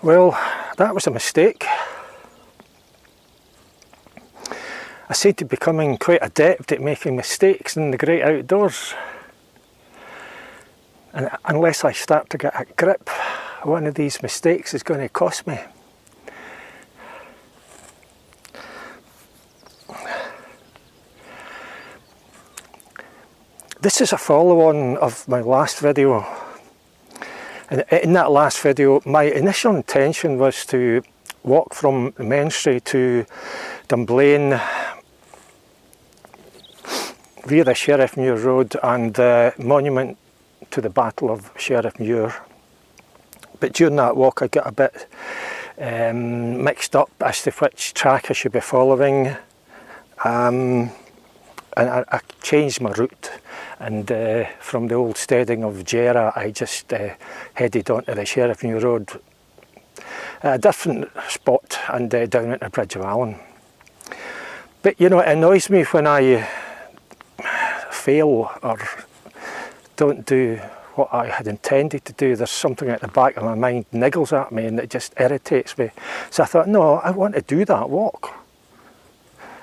Well, that was a mistake. I seem to be becoming quite adept at making mistakes in the great outdoors. And unless I start to get a grip, one of these mistakes is going to cost me. This is a follow-on of my last video. And in that last video, my initial intention was to walk from Menstrie to Dunblane via the Sheriffmuir road and the monument to the Battle of Sheriffmuir. But during that walk I got a bit mixed up as to which track I should be following, and I changed my route, and from the old steading of Jerah I just headed onto the Sheriffmuir road, a different spot, and down into Bridge of Allen. But you know, it annoys me when I fail or don't do what I had intended to do. There's something at the back of my mind niggles at me and it just irritates me. So I thought, no, I want to do that walk.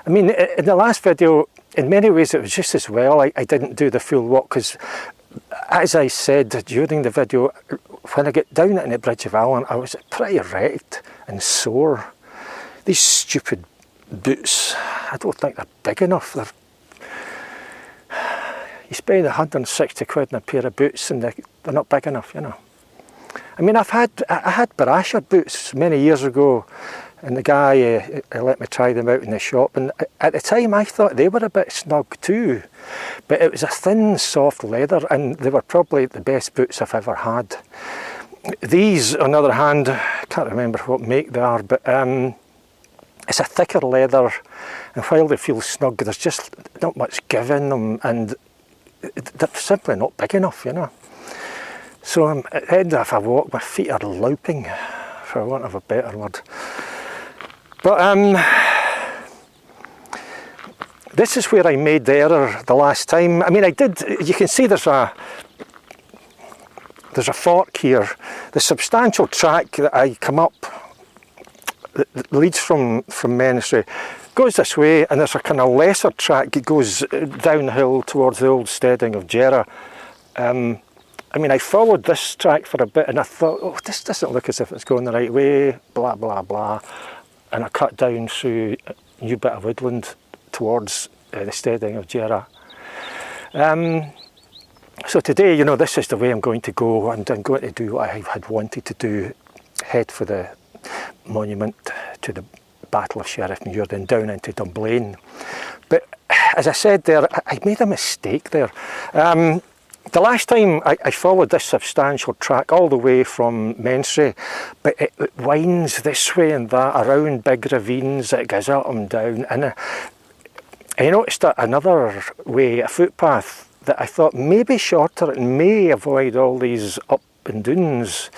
I mean, in the last video, in many ways it was just as well I didn't do the full walk, because as I said during the video, when I get down into the Bridge of Allen I was pretty wrecked and sore. These stupid boots, I don't think they're big enough. You spend 160 quid on a pair of boots and they're not big enough, you know. I mean, I had Brasher boots many years ago, and the guy let me try them out in the shop, and at the time I thought they were a bit snug too, but it was a thin soft leather and they were probably the best boots I've ever had. These, on the other hand, I can't remember what make they are, but it's a thicker leather, and while they feel snug there's just not much give in them, and they're simply not big enough, you know. So at the end of a walk, my feet are louping, for want of a better word. But this is where I made the error the last time. I mean, I did, you can see there's a fork here. The substantial track that I come up, that leads from Menstrie, goes this way, and there's a kind of lesser track that goes downhill towards the old steading of Jerah. I mean, I followed this track for a bit and I thought, oh, this doesn't look as if it's going the right way, blah, blah, blah. And I cut down through a new bit of woodland towards the steading of Jerah. So today, you know, this is the way I'm going to go, and I'm going to do what I had wanted to do, head for the monument to the Battle of Sheriffmuir, then down into Dunblane. But as I said there, I made a mistake there. The last time I followed this substantial track all the way from Menstrie, but it winds this way and that around big ravines, it goes up and down, and I noticed that another way, a footpath that I thought may be shorter and may avoid all these up and downs.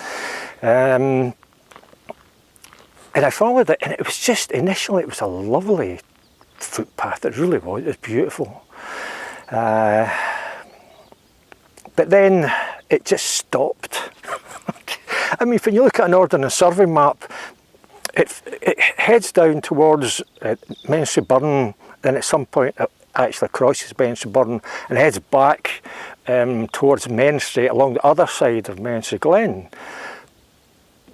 And I followed it, and it was just, initially it was a lovely footpath, it really was, it was beautiful. But then it just stopped. I mean, when you look at an Ordnance Survey map, it heads down towards Menstrie Burn, then at some point it actually crosses Menstrie Burn and heads back towards Menstrie along the other side of Menstrie Glen.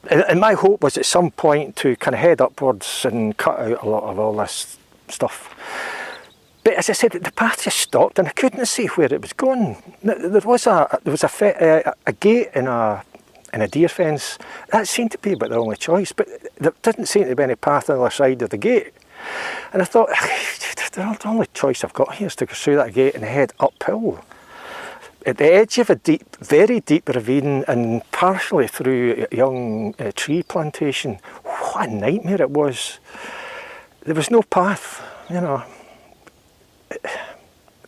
And my hope was at some point to kind of head upwards and cut out a lot of all this stuff. But as I said, the path just stopped and I couldn't see where it was going. There was a gate in a deer fence. That seemed to be about the only choice, but there didn't seem to be any path on the other side of the gate. And I thought, the only choice I've got here is to go through that gate and head uphill. At the edge of a deep, very deep ravine and partially through a young tree plantation. What a nightmare it was. There was no path, you know.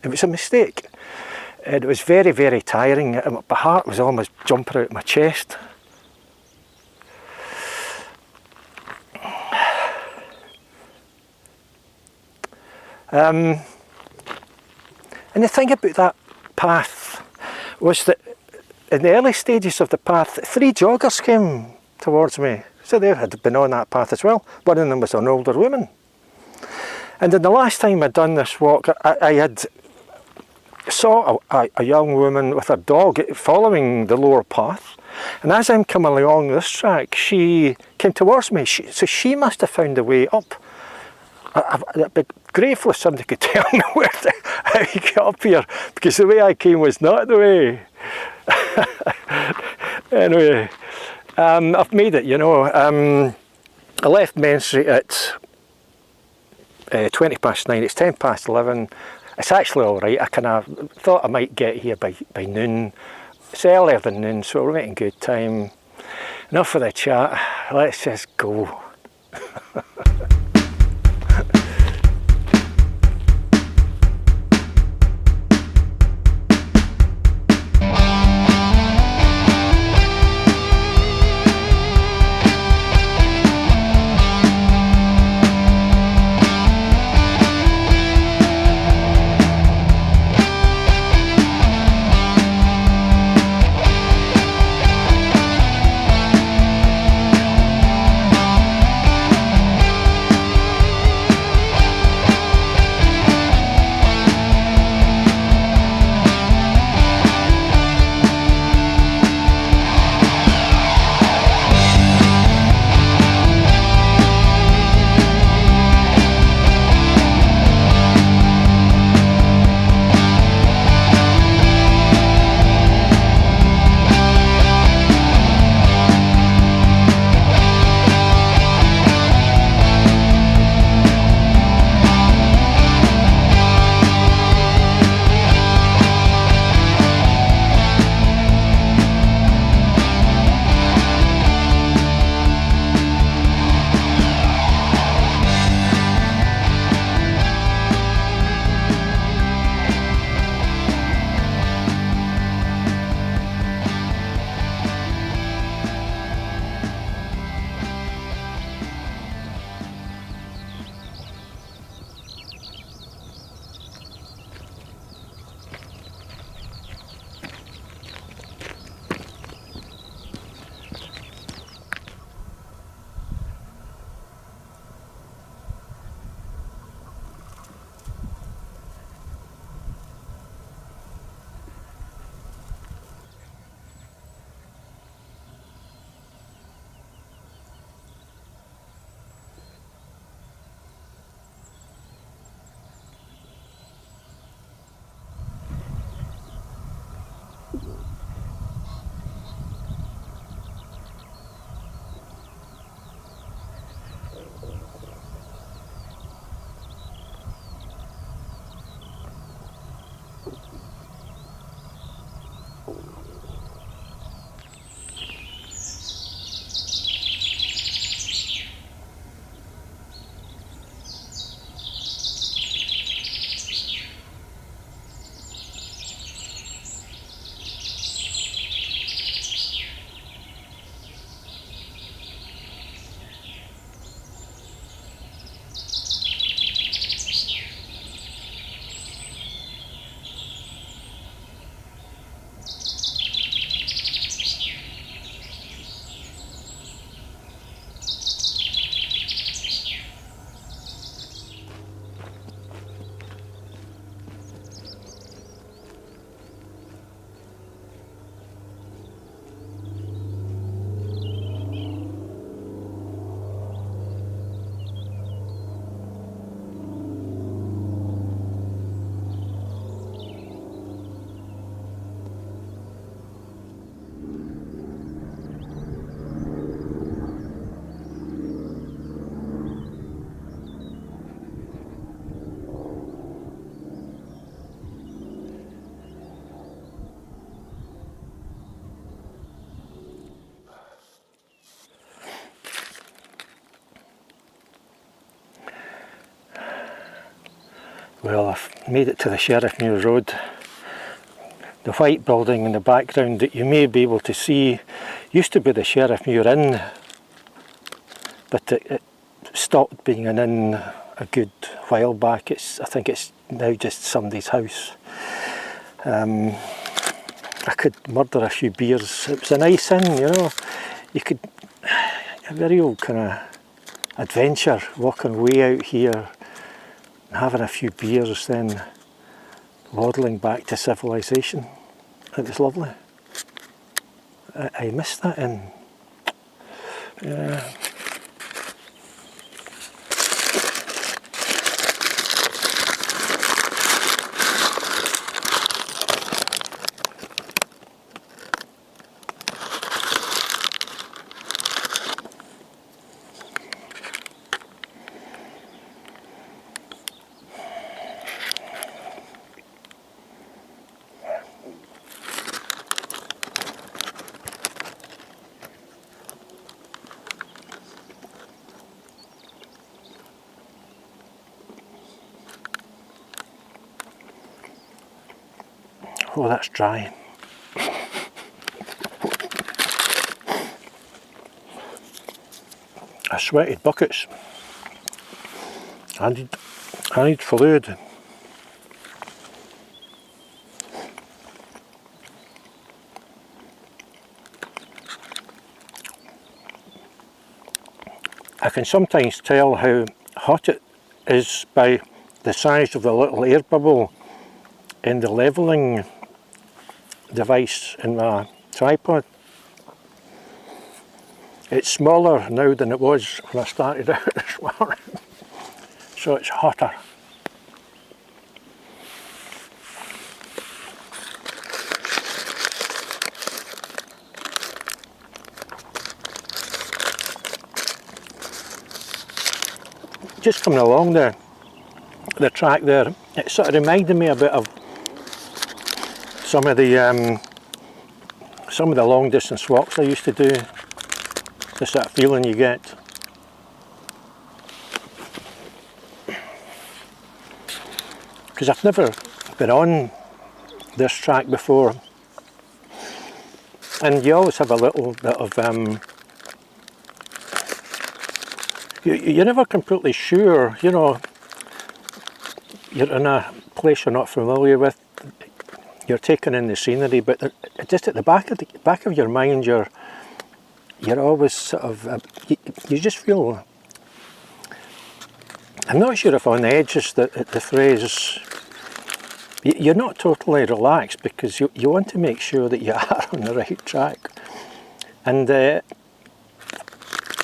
It was a mistake. And it was very, very tiring. My heart was almost jumping out of my chest. And the thing about that path was that in the early stages of the path, 3 joggers came towards me, So they had been on that path as well. One of them was an older woman. And then the last time I'd done this walk, I had saw a young woman with her dog following the lower path. And as I'm coming along this track, she came towards me. So she must have found a way up. I'd be grateful if somebody could tell me how you get up here, because the way I came was not the way. Anyway, I've made it, you know. I left Menstrie at 20 past 9, it's 10 past 11. It's actually alright. I kind of thought I might get here by noon. It's earlier than noon, so we're making good time. Enough for the chat, let's just go. Well, I've made it to the Sheriffmuir Road. The white building in the background that you may be able to see used to be the Sheriffmuir Inn, but it stopped being an inn a good while back. I think it's now just somebody's house. I could murder a few beers. It was a nice inn, you know. a real kind of adventure, walking way out here, having a few beers, then waddling back to civilization. It was lovely. I missed that inn. Yeah. Oh, that's dry. I sweated buckets. I need fluid. I can sometimes tell how hot it is by the size of the little air bubble in the levelling device in my tripod. It's smaller now than it was when I started out this morning, so it's hotter. Just coming along the track there, it sort of reminded me a bit of some of the long distance walks I used to do. The sort of feeling you get. Because I've never been on this track before, and you always have a little bit of you're never completely sure, you know, you're in a place you're not familiar with, you're taking in the scenery, but just at the back of your mind, you're always sort of, you just feel, I'm not sure if on the edge is the phrase, you're not totally relaxed because you want to make sure that you are on the right track. And at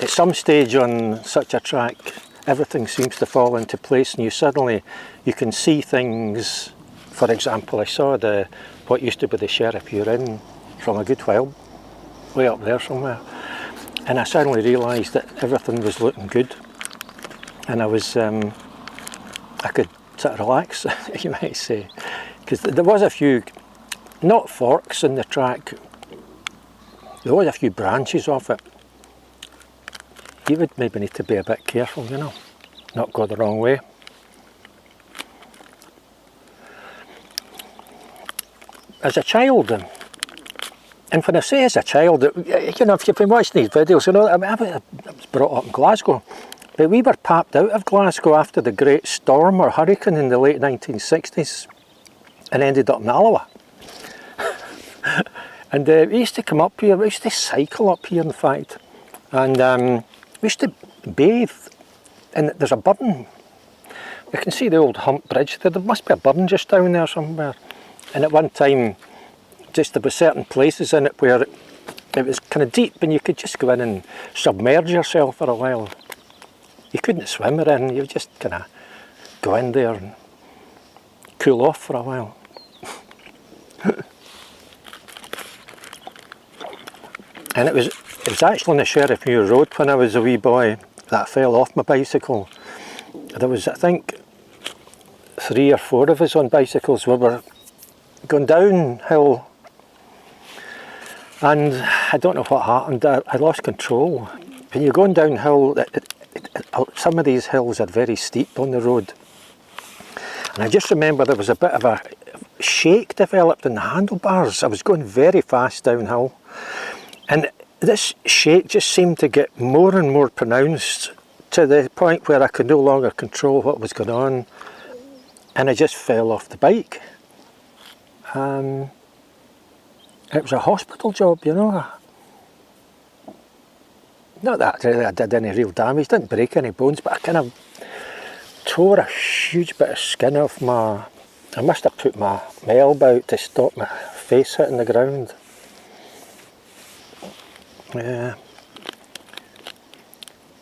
some stage on such a track, everything seems to fall into place and you can see things. For example, I saw what used to be the Sheriffmuir Inn from a good while, way up there somewhere. And I suddenly realised that everything was looking good, and I could sort of relax, you might say, because there was a few, not forks in the track, there was a few branches off it. You would maybe need to be a bit careful, you know, not go the wrong way. As a child, and when I say as a child, you know, if you've been watching these videos, you know, I was brought up in Glasgow, but we were papped out of Glasgow after the great storm or hurricane in the late 1960s and ended up in Alloa. And we used to come up here, we used to cycle up here in fact, and we used to bathe, and there's a burn. You can see the old Hump Bridge there, there must be a burn just down there somewhere. And at one time, just there were certain places in it where it was kind of deep and you could just go in and submerge yourself for a while. You couldn't swim or anything, you would just kind of go in there and cool off for a while. And it was actually on the Sheriffmuir Road when I was a wee boy that I fell off my bicycle. There was, I think, 3 or 4 of us on bicycles. We were going downhill, and I don't know what happened, I lost control. When you're going downhill, some of these hills are very steep on the road, and I just remember there was a bit of a shake developed in the handlebars. I was going very fast downhill, and this shake just seemed to get more and more pronounced to the point where I could no longer control what was going on, and I just fell off the bike. It was a hospital job, you know. Not that really I did any real damage, didn't break any bones, but I kind of tore a huge bit of skin off my... I must have put my elbow out to stop my face hitting the ground. Yeah.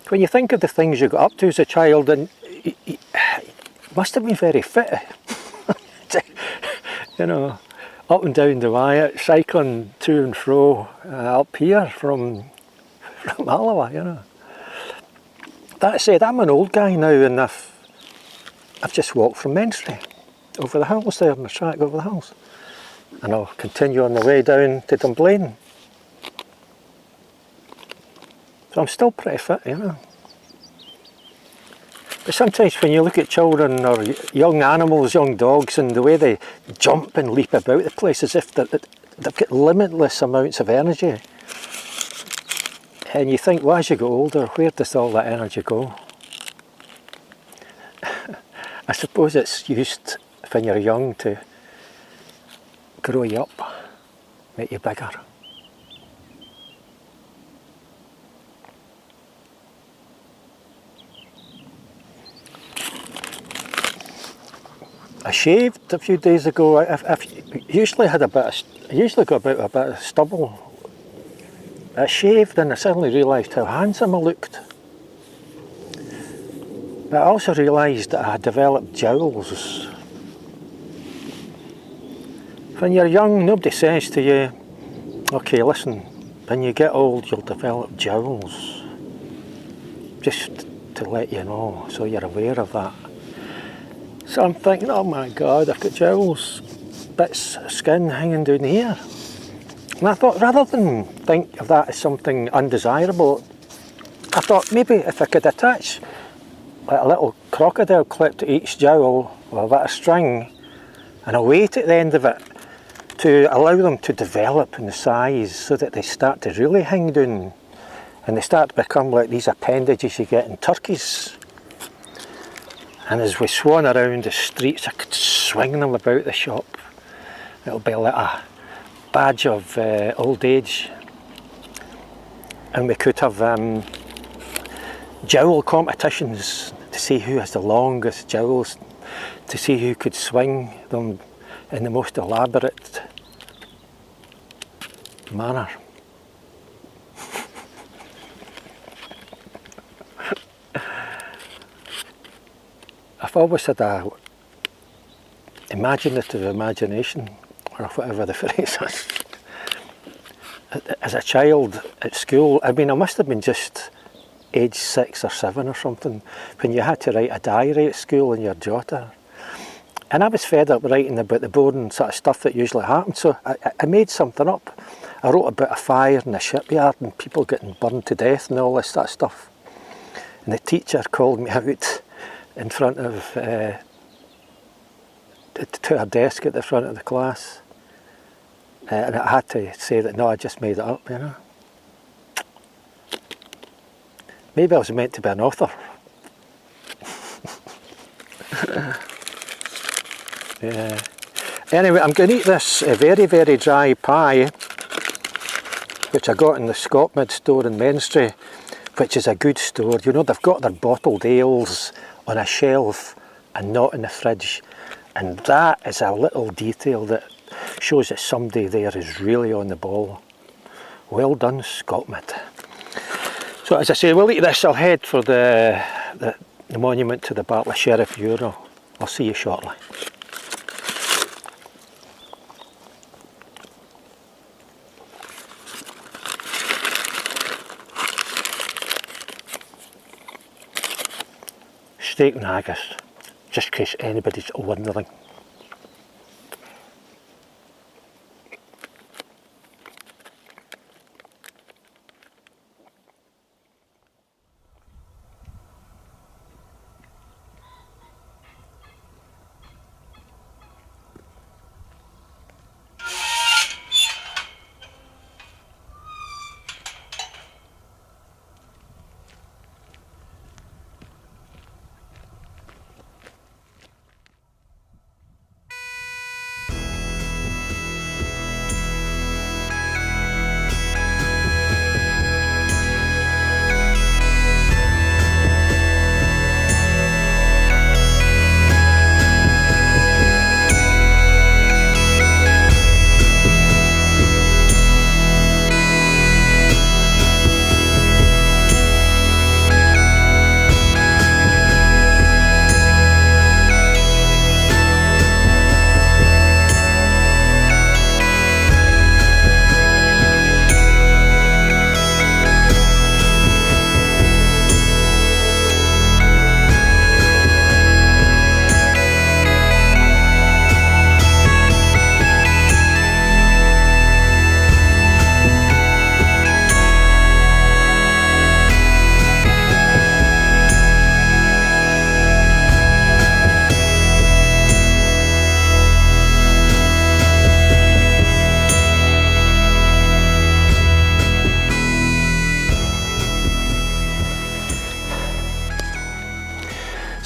When you think of the things you got up to as a child, and you must have been very fit. You know, up and down the Wyatt, cycling to and fro up here from Alloa, you know. That said, I'm an old guy now, and I've just walked from Menstrie over the hills there, on the track over the hills, and I'll continue on the way down to Dunblane. So I'm still pretty fit, you know. But sometimes when you look at children or young animals, young dogs, and the way they jump and leap about the place as if they've got limitless amounts of energy, and you think, well, as you get older, where does all that energy go? I suppose it's used when you're young to grow you up, make you bigger. I shaved a few days ago. I've usually had I usually got about a bit of stubble. I shaved and I suddenly realised how handsome I looked. But I also realised that I had developed jowls. When you're young, nobody says to you, okay, listen, when you get old you'll develop jowls. Just to let you know, so you're aware of that. So I'm thinking, oh my God, I've got jowls, bits of skin hanging down here. And I thought, rather than think of that as something undesirable, I thought maybe if I could attach like a little crocodile clip to each jowl with a bit of string and a weight at the end of it to allow them to develop in size so that they start to really hang down and they start to become like these appendages you get in turkeys. And as we swan around the streets, I could swing them about the shop. It'll be like a badge of old age. And we could have jowl competitions to see who has the longest jowls, to see who could swing them in the most elaborate manner. I've always had a imaginative imagination, or whatever the phrase is. As a child at school, I mean, I must have been just age 6 or 7 or something, when you had to write a diary at school in your jotter. And I was fed up writing about the boring sort of stuff that usually happened, so I made something up. I wrote about a fire in a shipyard and people getting burned to death and all this sort of stuff. And the teacher called me out in front of to her desk at the front of the class, and I had to say that no, I just made it up, you know. Maybe I was meant to be an author. Yeah. Anyway, I'm going to eat this very, very dry pie, which I got in the Scotmid store in Menstrie, which is a good store. You know, they've got their bottled ales on a shelf and not in the fridge, and that is a little detail that shows that somebody there is really on the ball. Well done, Scotmid. So as I say, we'll eat this. I'll head for the monument to the Battle of Sheriffmuir. I'll see you shortly. Steak and haggis, just in case anybody's wondering.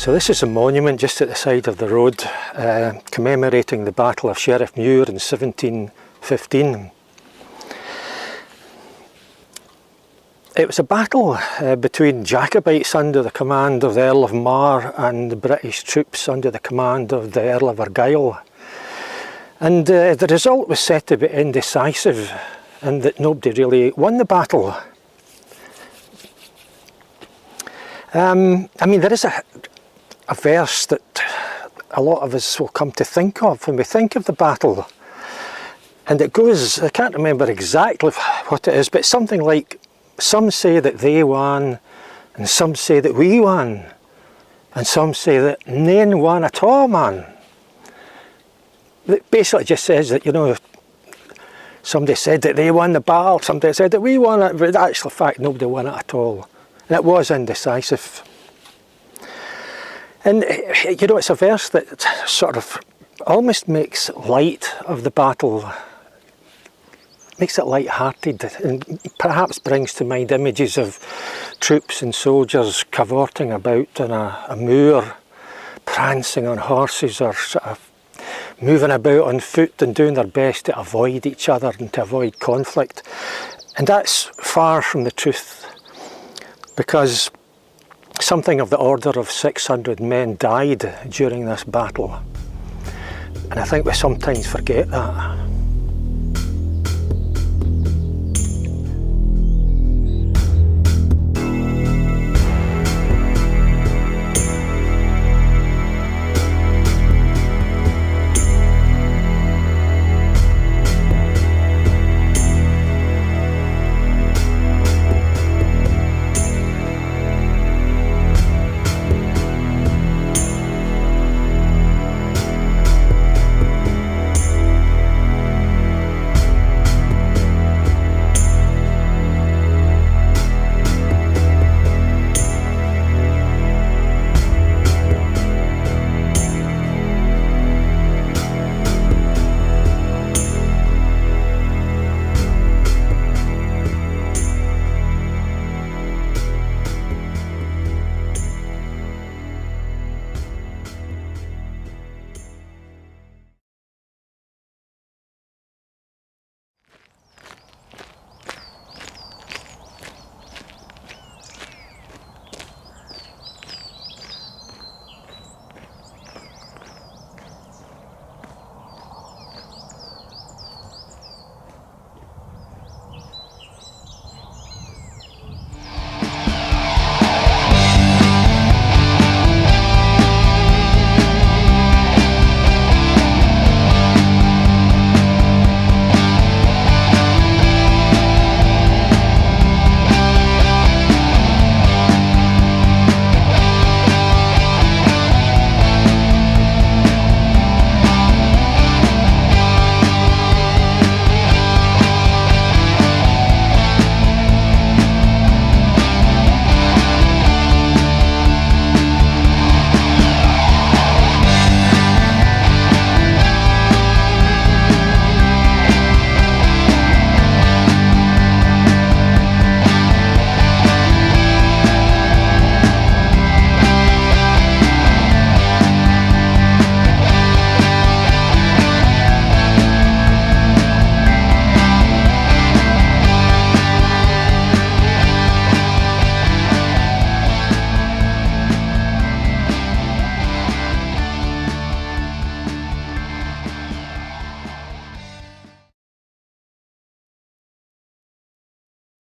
So this is a monument just at the side of the road, commemorating the Battle of Sheriffmuir in 1715. It was a battle between Jacobites under the command of the Earl of Mar and the British troops under the command of the Earl of Argyll. And the result was said to be indecisive, and that nobody really won the battle. I mean, there is a verse that a lot of us will come to think of when we think of the battle. And it goes, I can't remember exactly what it is, but something like, some say that they won, and some say that we won, and some say that none won at all, man. It basically just says that, you know, somebody said that they won the battle, somebody said that we won it, but in actual fact nobody won it at all. And it was indecisive. And, you know, it's a verse that sort of almost makes light of the battle, makes it light-hearted, and perhaps brings to mind images of troops and soldiers cavorting about on a moor, prancing on horses, or sort of moving about on foot and doing their best to avoid each other and to avoid conflict. And that's far from the truth, because something of the order of 600 men died during this battle. And I think we sometimes forget that.